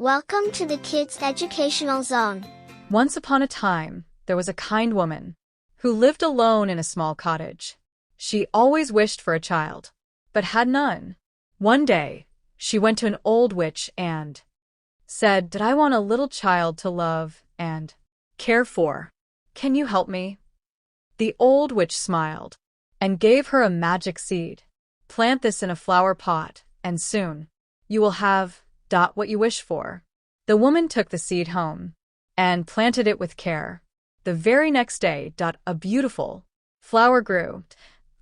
Welcome to the Kids Educational Zone. Once upon a time, there was a kind woman who lived alone in a small cottage. She always wished for a child, but had none. One day, she went to an old witch and said, "Did I want a little child to love and care for? Can you help me?" The old witch smiled and gave her a magic seed. "Plant this in a flower pot, and soon you will have what you wish for." The woman took the seed home and planted it with care. The very next day, a beautiful flower grew.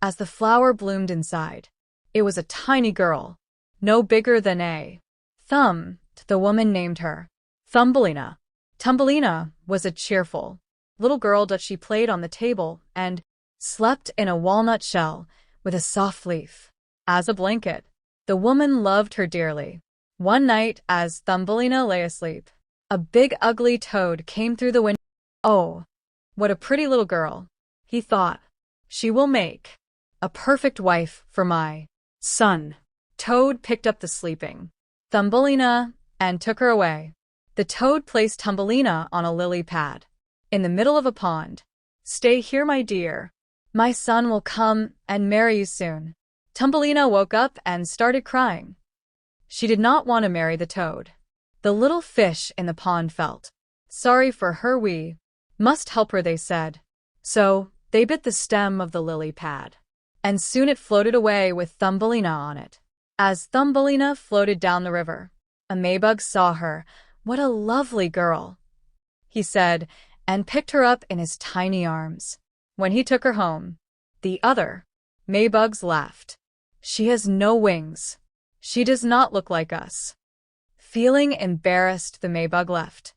As the flower bloomed inside, it was a tiny girl, no bigger than a thumb. The woman named her Thumblina. Thumbelina was a cheerful little girl that she played on the table and slept in a walnut shell with a soft leaf as a blanket. The woman loved her dearly. One night, as Thumbelina lay asleep, a big ugly toad came through the window. "Oh, what a pretty little girl," he thought. "She will make a perfect wife for my son." Toad picked up the sleeping Thumbelina and took her away. The toad placed Thumbelina on a lily pad in the middle of a pond. "Stay here, my dear. My son will come and marry you soon." Thumbelina woke up and started crying. She did not want to marry the toad. The little fish in the pond felt sorry for her. "We must help her," they said. So they bit the stem of the lily pad, and soon it floated away with Thumbelina on it. As Thumbelina floated down the river, a Maybug saw her. "What a lovely girl," he said, and picked her up in his tiny arms. When he took her home, the other Maybugs laughed. "She has no wings. She does not look like us." Feeling embarrassed, the Maybug left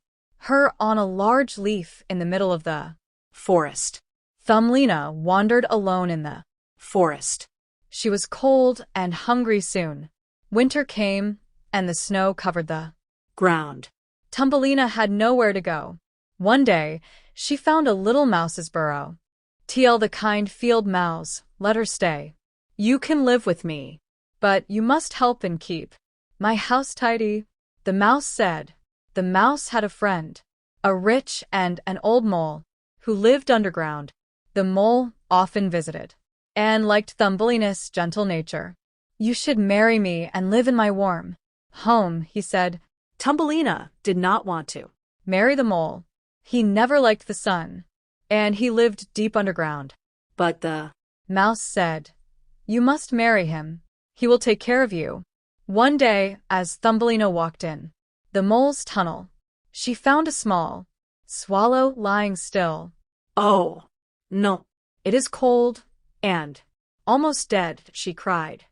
her on a large leaf in the middle of the forest. Thumbelina wandered alone in the forest. She was cold and hungry soon. Winter came, and the snow covered the ground. Thumbelina had nowhere to go. One day, she found a little mouse's burrow. "TL, the kind field mouse, let her stay. You can live with me, but you must help and keep my house tidy," the mouse said. The mouse had a friend, a rich and an old mole, who lived underground. The mole often visited and liked Thumbelina's gentle nature. "You should marry me and live in my warm home," he said. Thumbelina did not want to marry the mole. He never liked the sun, and he lived deep underground. But the mouse said, "You must marry him. He will take care of you." One day, as Thumbelina walked in the mole's tunnel, she found a small swallow lying still. "Oh, no, it is cold and almost dead," she cried.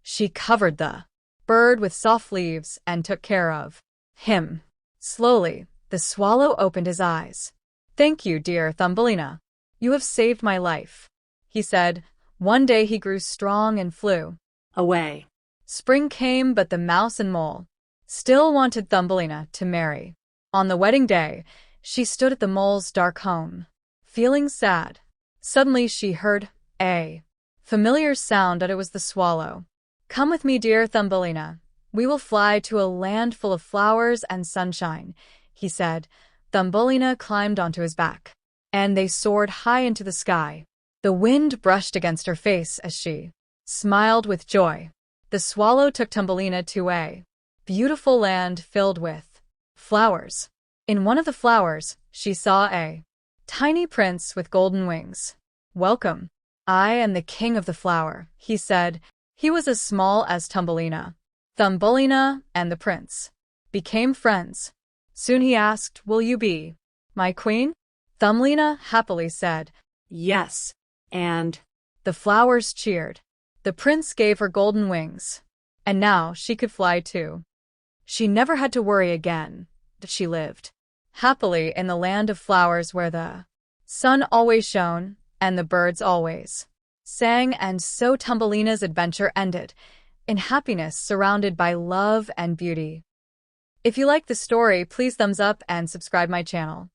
She covered the bird with soft leaves and took care of him. Slowly, the swallow opened his eyes. "Thank you, dear Thumbelina. You have saved my life," he said. One day he grew strong and flew away. Spring came, but the mouse and mole still wanted Thumbelina to marry. On the wedding day, she stood at the mole's dark home, feeling sad. Suddenly she heard a familiar sound, and it was the swallow. "Come with me, dear Thumbelina. We will fly to a land full of flowers and sunshine," he said. Thumbelina climbed onto his back, and they soared high into the sky. The wind brushed against her face as she smiled with joy. The swallow took Thumbelina to a beautiful land filled with flowers. In one of the flowers, she saw a tiny prince with golden wings. "Welcome. I am the king of the flower," he said. He was as small as Thumbelina. Thumbelina and the prince became friends. Soon he asked, "Will you be my queen?" Thumbelina happily said, "Yes," and the flowers cheered. The prince gave her golden wings, and now she could fly too. She never had to worry again. She lived happily in the land of flowers, where the sun always shone and the birds always sang, and so Thumbelina's adventure ended in happiness, surrounded by love and beauty. If you like the story, please thumbs up and subscribe my channel.